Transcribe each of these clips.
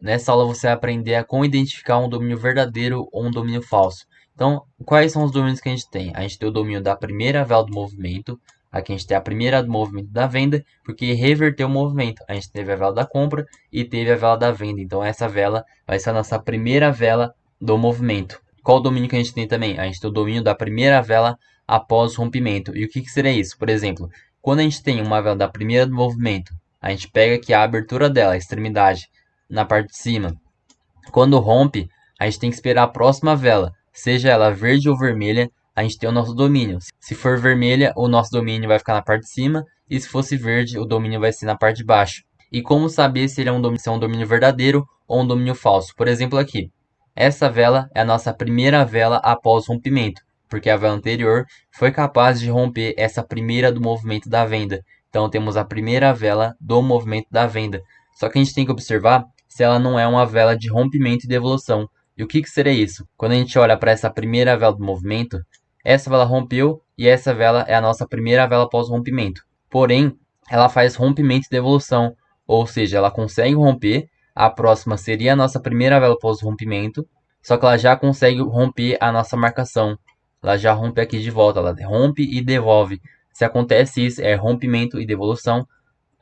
Nessa aula você vai aprender a como identificar um domínio verdadeiro ou um domínio falso. Então, quais são os domínios que a gente tem? A gente tem o domínio da primeira vela do movimento, aqui a gente tem a primeira do movimento da venda, porque reverteu o movimento. A gente teve a vela da compra e teve a vela da venda. Então, essa vela vai ser a nossa primeira vela do movimento. Qual o domínio que a gente tem também? A gente tem o domínio da primeira vela após o rompimento. E o que seria isso? Por exemplo, quando a gente tem uma vela da primeira do movimento, a gente pega aqui a abertura dela, a extremidade, na parte de cima. Quando rompe, a gente tem que esperar a próxima vela, seja ela verde ou vermelha, a gente tem o nosso domínio. Se for vermelha, o nosso domínio vai ficar na parte de cima, e se fosse verde, o domínio vai ser na parte de baixo. E como saber se ele é um domínio verdadeiro ou um domínio falso? Por exemplo aqui, essa vela é a nossa primeira vela após o rompimento, porque a vela anterior foi capaz de romper essa primeira do movimento da venda. Então temos a primeira vela do movimento da venda. Só que a gente tem que observar se ela não é uma vela de rompimento e devolução. E o que seria isso? Quando a gente olha para essa primeira vela do movimento, essa vela rompeu e essa vela é a nossa primeira vela após o rompimento. Porém, ela faz rompimento e devolução, ou seja, ela consegue romper, a próxima seria a nossa primeira vela após o rompimento, só que ela já consegue romper a nossa marcação. Ela já rompe aqui de volta, ela rompe e devolve. Se acontece isso, é rompimento e devolução,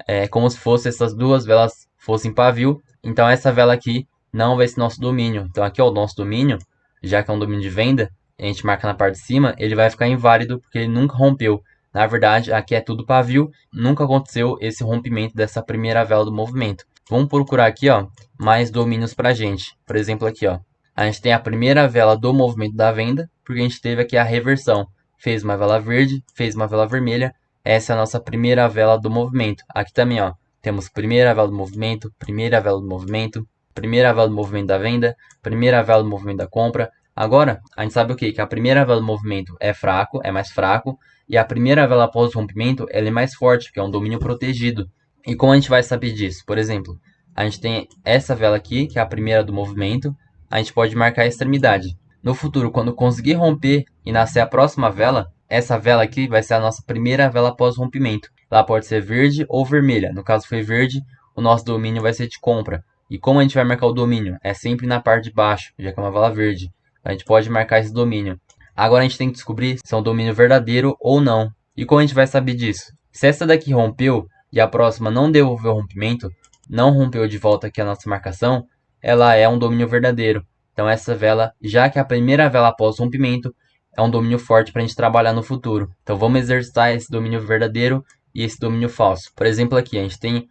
é como se fosse essas duas velas fossem pavio. Então essa vela aqui não vai ser nosso domínio. Então aqui é o nosso domínio, já que é um domínio de venda, a gente marca na parte de cima, ele vai ficar inválido porque ele nunca rompeu. Na verdade, aqui é tudo pavio, nunca aconteceu esse rompimento dessa primeira vela do movimento. Vamos procurar aqui, ó, mais domínios pra gente. Por exemplo, aqui, ó, a gente tem a primeira vela do movimento da venda, porque a gente teve aqui a reversão. Fez uma vela verde, fez uma vela vermelha, essa é a nossa primeira vela do movimento. Aqui também, ó, temos primeira vela do movimento, primeira vela do movimento, primeira vela do movimento da venda, primeira vela do movimento da compra. Agora, a gente sabe o que? Que a primeira vela do movimento é fraco, é mais fraco, e a primeira vela após o rompimento ela é mais forte, porque é um domínio protegido. E como a gente vai saber disso? Por exemplo, a gente tem essa vela aqui, que é a primeira do movimento, a gente pode marcar a extremidade. No futuro, quando conseguir romper e nascer a próxima vela, essa vela aqui vai ser a nossa primeira vela após o rompimento. Ela pode ser verde ou vermelha. No caso foi verde, o nosso domínio vai ser de compra. E como a gente vai marcar o domínio? É sempre na parte de baixo, já que é uma vela verde. A gente pode marcar esse domínio. Agora a gente tem que descobrir se é um domínio verdadeiro ou não. E como a gente vai saber disso? Se essa daqui rompeu e a próxima não devolveu o rompimento, não rompeu de volta aqui a nossa marcação, ela é um domínio verdadeiro. Então essa vela, já que a primeira vela após o rompimento, é um domínio forte para a gente trabalhar no futuro. Então vamos exercitar esse domínio verdadeiro e esse domínio falso. Por exemplo aqui, a gente tem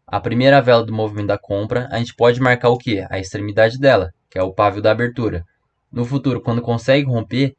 a primeira vela do movimento da compra, a gente pode marcar o que? A extremidade dela, que é o pavio da abertura. No futuro, quando consegue romper,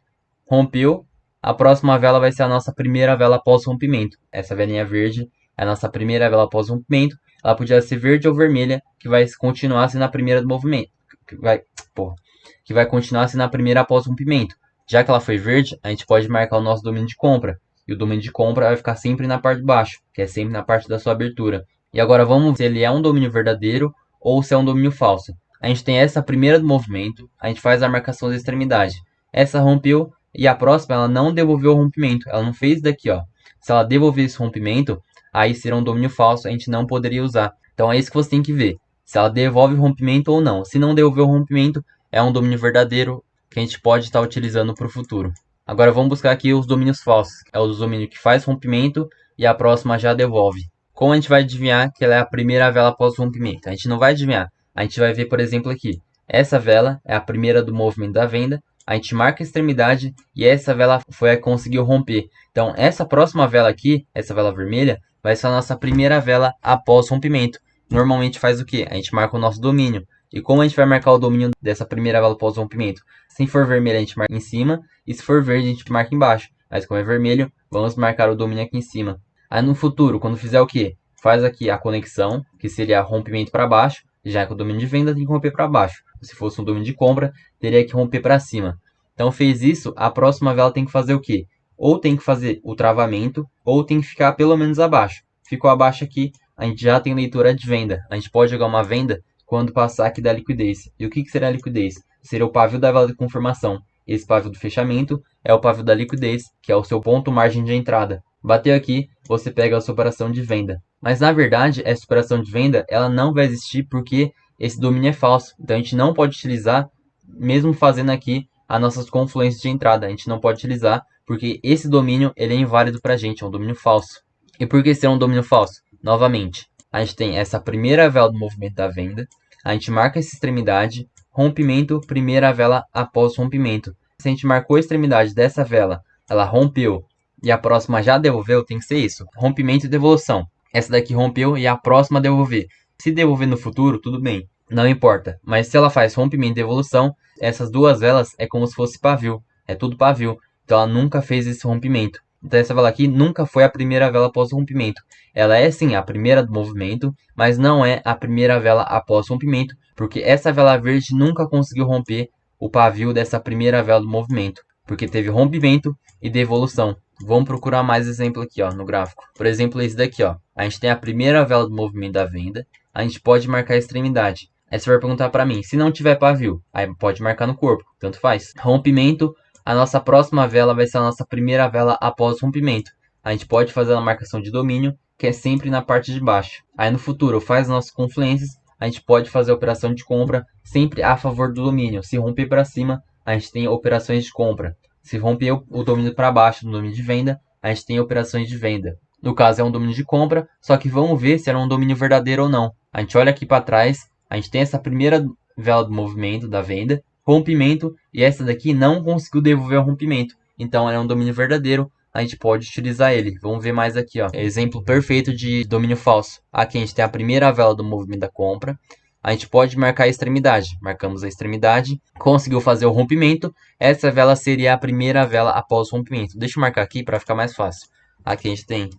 rompeu, a próxima vela vai ser a nossa primeira vela após o rompimento. Essa velinha verde é a nossa primeira vela após o rompimento. Ela podia ser verde ou vermelha, que vai continuar sendo a primeira do movimento. Que vai continuar sendo a primeira após o rompimento. Já que ela foi verde, a gente pode marcar o nosso domínio de compra. E o domínio de compra vai ficar sempre na parte de baixo, que é sempre na parte da sua abertura. E agora vamos ver se ele é um domínio verdadeiro ou se é um domínio falso. A gente tem essa primeira do movimento, a gente faz a marcação da extremidade. Essa rompeu e a próxima ela não devolveu o rompimento, ela não fez daqui, ó. Se ela devolver esse rompimento, aí será um domínio falso, a gente não poderia usar. Então é isso que você tem que ver, se ela devolve o rompimento ou não. Se não devolver o rompimento, é um domínio verdadeiro que a gente pode estar utilizando para o futuro. Agora vamos buscar aqui os domínios falsos. É o domínio que faz rompimento e a próxima já devolve. Como a gente vai adivinhar que ela é a primeira vela após o rompimento? A gente não vai adivinhar. A gente vai ver, por exemplo, aqui. Essa vela é a primeira do movimento da venda. A gente marca a extremidade e essa vela foi a que conseguiu romper. Então, essa próxima vela aqui, essa vela vermelha, vai ser a nossa primeira vela após o rompimento. Normalmente faz o quê? A gente marca o nosso domínio. E como a gente vai marcar o domínio dessa primeira vela após o rompimento? Se for vermelho, a gente marca em cima. E se for verde, a gente marca embaixo. Mas como é vermelho, vamos marcar o domínio aqui em cima. Aí no futuro, quando fizer o quê? Faz aqui a conexão, que seria rompimento para baixo. Já que o domínio de venda tem que romper para baixo. Se fosse um domínio de compra, teria que romper para cima. Então fez isso, a próxima vela tem que fazer o quê? Ou tem que fazer o travamento, ou tem que ficar pelo menos abaixo. Ficou abaixo aqui, a gente já tem leitura de venda. A gente pode jogar uma venda quando passar aqui da liquidez. E o que seria a liquidez? Seria o pavio da vela de confirmação. Esse pavio do fechamento é o pavio da liquidez, que é o seu ponto margem de entrada. Bateu aqui, você pega a sua operação de venda. Mas na verdade, essa operação de venda ela não vai existir porque esse domínio é falso. Então a gente não pode utilizar, mesmo fazendo aqui as nossas confluências de entrada. A gente não pode utilizar, porque esse domínio ele é inválido para a gente, é um domínio falso. E por que ser um domínio falso? Novamente, a gente tem essa primeira vela do movimento da venda, a gente marca essa extremidade, rompimento, primeira vela após rompimento. Se a gente marcou a extremidade dessa vela, ela rompeu e a próxima já devolveu, tem que ser isso. Rompimento e devolução. Essa daqui rompeu e a próxima devolver. Se devolver no futuro, tudo bem, não importa. Mas se ela faz rompimento e devolução, essas duas velas é como se fosse pavio. É tudo pavio. Então ela nunca fez esse rompimento. Então essa vela aqui nunca foi a primeira vela após o rompimento. Ela é sim a primeira do movimento, mas não é a primeira vela após o rompimento, porque essa vela verde nunca conseguiu romper o pavio dessa primeira vela do movimento, porque teve rompimento e devolução. Vamos procurar mais exemplo aqui, ó, no gráfico. Por exemplo, esse daqui, ó. A gente tem a primeira vela do movimento da venda, a gente pode marcar a extremidade. Aí você vai perguntar para mim, se não tiver pavio, aí pode marcar no corpo, tanto faz. Rompimento, a nossa próxima vela vai ser a nossa primeira vela após o rompimento. A gente pode fazer a marcação de domínio, que é sempre na parte de baixo. Aí no futuro, faz nossas confluências, a gente pode fazer a operação de compra sempre a favor do domínio. Se romper para cima, a gente tem operações de compra. Se romper o domínio para baixo, no domínio de venda, a gente tem operações de venda. No caso é um domínio de compra, só que vamos ver se era um domínio verdadeiro ou não. A gente olha aqui para trás, a gente tem essa primeira vela do movimento da venda, rompimento, e essa daqui não conseguiu devolver o rompimento. Então é um domínio verdadeiro, a gente pode utilizar ele. Vamos ver mais aqui, ó. Exemplo perfeito de domínio falso. Aqui a gente tem a primeira vela do movimento da compra. A gente pode marcar a extremidade. Marcamos a extremidade, conseguiu fazer o rompimento. Essa vela seria a primeira vela após o rompimento. Deixa eu marcar aqui para ficar mais fácil. Aqui a gente tem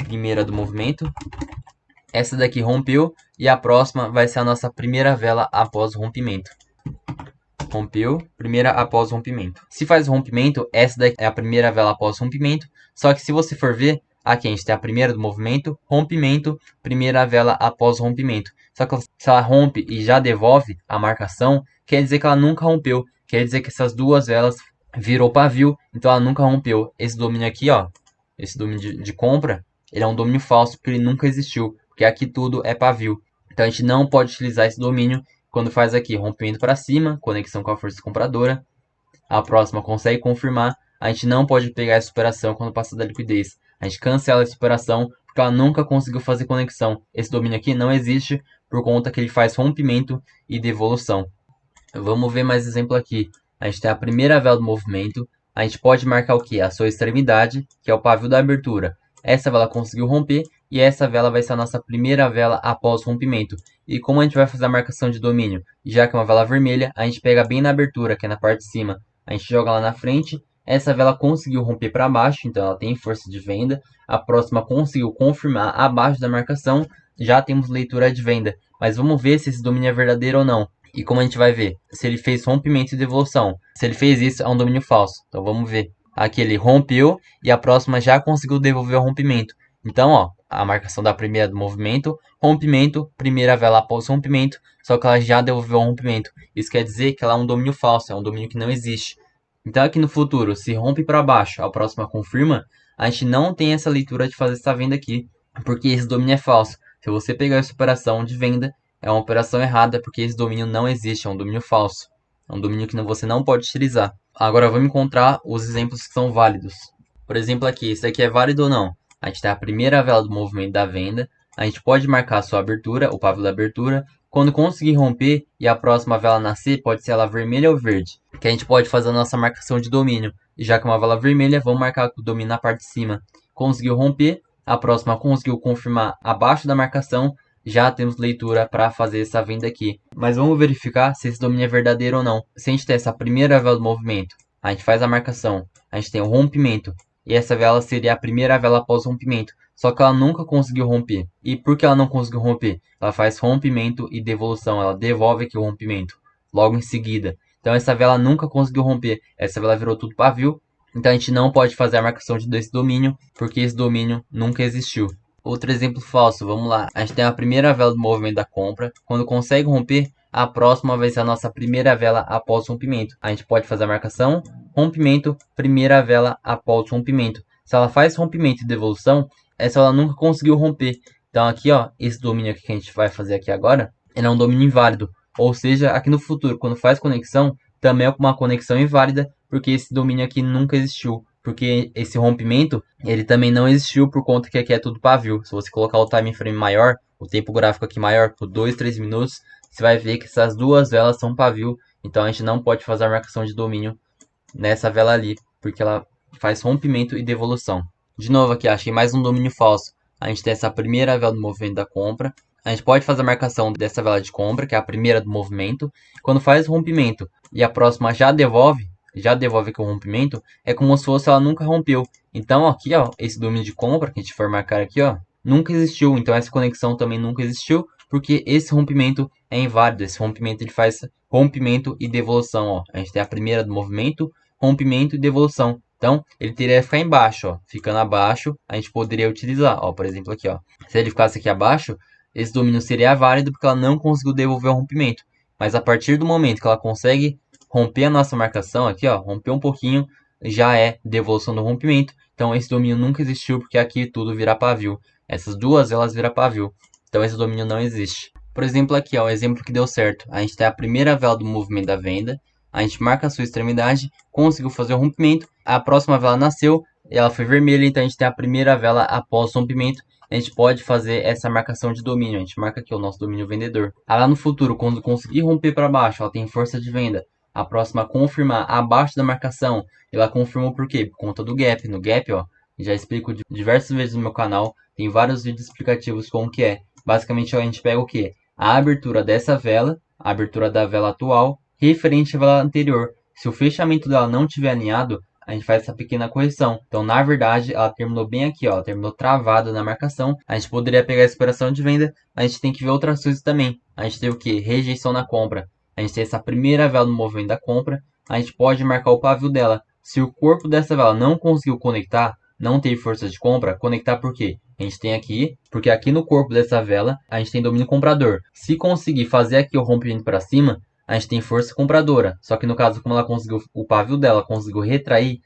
a primeira do movimento. Essa daqui rompeu e a próxima vai ser a nossa primeira vela após o rompimento. Rompeu, primeira após o rompimento. Se faz o rompimento, essa daqui é a primeira vela após o rompimento. Só que se você for ver, aqui a gente tem a primeira do movimento, rompimento, primeira vela após o rompimento. Só que se ela rompe e já devolve a marcação, quer dizer que ela nunca rompeu. Quer dizer que essas duas velas virou pavio, então ela nunca rompeu. Esse domínio aqui, ó, esse domínio de compra, ele é um domínio falso porque ele nunca existiu. Porque aqui tudo é pavio. Então a gente não pode utilizar esse domínio quando faz aqui rompimento para cima, conexão com a força compradora, a próxima consegue confirmar, a gente não pode pegar essa operação quando passa da liquidez. A gente cancela essa operação porque ela nunca conseguiu fazer conexão. Esse domínio aqui não existe por conta que ele faz rompimento e devolução. Vamos ver mais exemplo aqui. A gente tem a primeira vela do movimento, a gente pode marcar o que? A sua extremidade, que é o pavio da abertura. Essa vela conseguiu romper e essa vela vai ser a nossa primeira vela após o rompimento. E como a gente vai fazer a marcação de domínio, já que é uma vela vermelha, a gente pega bem na abertura, que é na parte de cima. A gente joga lá na frente, essa vela conseguiu romper para baixo, então ela tem força de venda. A próxima conseguiu confirmar abaixo da marcação, já temos leitura de venda. Mas vamos ver se esse domínio é verdadeiro ou não. E como a gente vai ver? Se ele fez rompimento e devolução. Se ele fez isso, é um domínio falso. Então vamos ver. Aqui ele rompeu e a próxima já conseguiu devolver o rompimento. Então, ó, a marcação da primeira do movimento, rompimento, primeira vela após o rompimento, só que ela já devolveu o rompimento. Isso quer dizer que ela é um domínio falso, é um domínio que não existe. Então aqui no futuro, se rompe para baixo, a próxima confirma, a gente não tem essa leitura de fazer essa venda aqui, porque esse domínio é falso. Se você pegar essa operação de venda, é uma operação errada, porque esse domínio não existe, é um domínio falso. É um domínio que você não pode utilizar. Agora vamos encontrar os exemplos que são válidos. Por exemplo aqui, isso aqui é válido ou não? A gente tem a primeira vela do movimento da venda, a gente pode marcar a sua abertura, o pavio da abertura. Quando conseguir romper e a próxima vela nascer, pode ser ela vermelha ou verde, que a gente pode fazer a nossa marcação de domínio. E já que é uma vela vermelha, vamos marcar o domínio na parte de cima. Conseguiu romper, a próxima conseguiu confirmar abaixo da marcação, já temos leitura para fazer essa venda aqui. Mas vamos verificar se esse domínio é verdadeiro ou não. Se a gente tem essa primeira vela do movimento, a gente faz a marcação, a gente tem o rompimento, e essa vela seria a primeira vela após o rompimento. Só que ela nunca conseguiu romper. E por que ela não conseguiu romper? Ela faz rompimento e devolução. Ela devolve aqui o rompimento logo em seguida. Então essa vela nunca conseguiu romper. Essa vela virou tudo pavio. Então a gente não pode fazer a marcação desse domínio, porque esse domínio nunca existiu. Outro exemplo falso, vamos lá. A gente tem a primeira vela do movimento da compra. Quando consegue romper, a próxima vai ser a nossa primeira vela após o rompimento. A gente pode fazer a marcação, rompimento, primeira vela após o rompimento. Se ela faz rompimento e devolução, essa ela nunca conseguiu romper. Então aqui, ó, esse domínio aqui que a gente vai fazer aqui agora, ele é um domínio inválido. Ou seja, aqui no futuro, quando faz conexão, também é uma conexão inválida, porque esse domínio aqui nunca existiu. Porque esse rompimento, ele também não existiu por conta que aqui é tudo pavio. Se você colocar o time frame maior, o tempo gráfico aqui maior, por 2, 3 minutos, você vai ver que essas duas velas são pavio. Então a gente não pode fazer a marcação de domínio nessa vela ali, porque ela faz rompimento e devolução. De novo aqui, achei mais um domínio falso. A gente tem essa primeira vela do movimento da compra. A gente pode fazer a marcação dessa vela de compra, que é a primeira do movimento. Quando faz o rompimento e a próxima já devolve aqui o rompimento, é como se fosse ela nunca rompeu. Então aqui, ó, esse domínio de compra que a gente for marcar aqui, ó, nunca existiu. Então essa conexão também nunca existiu, porque esse rompimento é inválido. Esse rompimento ele faz rompimento e devolução, ó. A gente tem a primeira do movimento, rompimento e devolução. Então, ele teria que ficar embaixo, ó. Ficando abaixo, a gente poderia utilizar, ó, por exemplo, aqui, ó. Se ele ficasse aqui abaixo, esse domínio seria válido porque ela não conseguiu devolver o rompimento. Mas a partir do momento que ela consegue romper a nossa marcação aqui, ó, romper um pouquinho, já é devolução do rompimento. Então, esse domínio nunca existiu porque aqui tudo vira pavio. Essas duas elas viram pavio. Então, esse domínio não existe. Por exemplo, aqui, ó, o exemplo que deu certo. A gente tem a primeira vela do movimento da venda. A gente marca a sua extremidade, conseguiu fazer o rompimento. A próxima vela nasceu, ela foi vermelha, então a gente tem a primeira vela após o rompimento. A gente pode fazer essa marcação de domínio. A gente marca aqui o nosso domínio vendedor. Lá no futuro, quando conseguir romper para baixo, ela tem força de venda. A próxima confirmar abaixo da marcação, ela confirmou por quê? Por conta do gap. No gap, ó, já explico diversas vezes no meu canal. Tem vários vídeos explicativos como que é. Basicamente, ó, a gente pega o quê? A abertura dessa vela, a abertura da vela atual, referente à vela anterior. Se o fechamento dela não estiver alinhado, a gente faz essa pequena correção. Então, na verdade, ela terminou bem aqui, ó, ela terminou travada na marcação. A gente poderia pegar essa operação de venda, a gente tem que ver outras coisas também. A gente tem o que? Rejeição na compra. A gente tem essa primeira vela no movimento da compra, a gente pode marcar o pavio dela. Se o corpo dessa vela não conseguiu conectar, não teve força de compra, conectar por quê? A gente tem aqui, porque aqui no corpo dessa vela, a gente tem domínio comprador. Se conseguir fazer aqui o rompimento para cima, a gente tem força compradora. Só que no caso, como ela conseguiu, o pavio dela conseguiu retrair,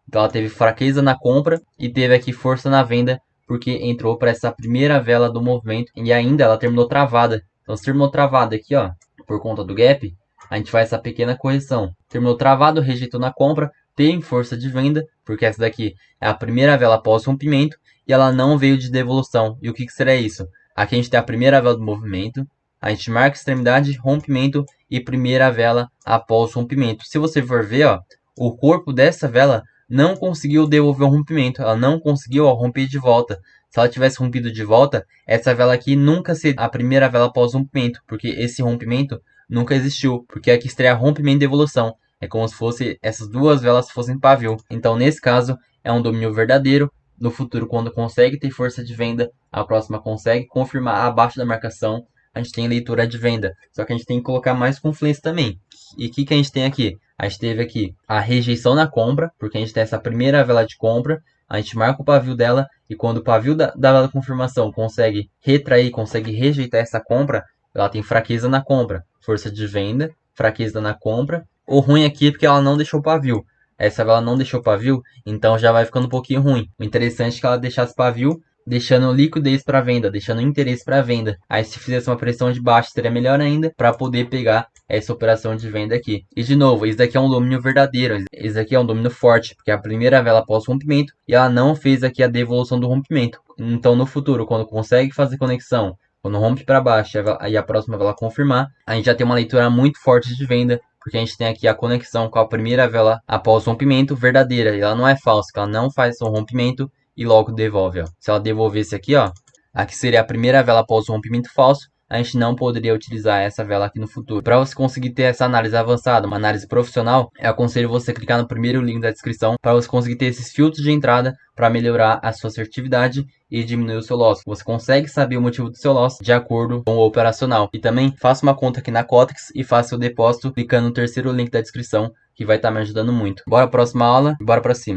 então ela teve fraqueza na compra e teve aqui força na venda, porque entrou para essa primeira vela do movimento e ainda ela terminou travada. Então se terminou travada aqui, ó, por conta do gap, a gente faz essa pequena correção. Terminou travado, rejeitou na compra, tem força de venda, porque essa daqui é a primeira vela após rompimento e ela não veio de devolução. E o que será isso? Aqui a gente tem a primeira vela do movimento, a gente marca extremidade, rompimento e primeira vela após rompimento. Se você for ver, ó, o corpo dessa vela não conseguiu devolver o rompimento, ela não conseguiu romper de volta. Se ela tivesse rompido de volta, essa vela aqui nunca seria a primeira vela após rompimento, porque esse rompimento nunca existiu, porque aqui estreia rompimento e devolução. É como se fosse essas duas velas fossem pavio. Então, nesse caso, é um domínio verdadeiro. No futuro, quando consegue ter força de venda, a próxima consegue confirmar abaixo da marcação, a gente tem leitura de venda. Só que a gente tem que colocar mais confluência também. E o que a gente tem aqui? A gente teve aqui a rejeição na compra, porque a gente tem essa primeira vela de compra, a gente marca o pavio dela, e quando o pavio da vela de confirmação consegue retrair, consegue rejeitar essa compra, ela tem fraqueza na compra, força de venda, fraqueza na compra. O ruim aqui é porque ela não deixou pavio. Essa vela não deixou pavio, então já vai ficando um pouquinho ruim. O interessante é que ela deixasse pavio, deixando liquidez para venda, deixando interesse para venda. Aí se fizesse uma pressão de baixo seria melhor ainda para poder pegar essa operação de venda aqui. E de novo, isso daqui é um domínio verdadeiro, isso daqui é um domínio forte, porque é a primeira vela após o rompimento e ela não fez aqui a devolução do rompimento. Então no futuro, quando consegue fazer conexão, quando rompe para baixo e a próxima vela confirmar, a gente já tem uma leitura muito forte de venda, porque a gente tem aqui a conexão com a primeira vela após o rompimento verdadeira, e ela não é falsa, ela não faz o rompimento e logo devolve, ó. Se ela devolvesse aqui, ó, aqui seria a primeira vela após o rompimento falso, a gente não poderia utilizar essa vela aqui no futuro. Para você conseguir ter essa análise avançada, uma análise profissional, eu aconselho você clicar no primeiro link da descrição para você conseguir ter esses filtros de entrada para melhorar a sua assertividade e diminuir o seu loss. Você consegue saber o motivo do seu loss de acordo com o operacional. E também faça uma conta aqui na Kotex e faça o depósito clicando no terceiro link da descrição, que vai estar me ajudando muito. Bora para a próxima aula, bora para cima.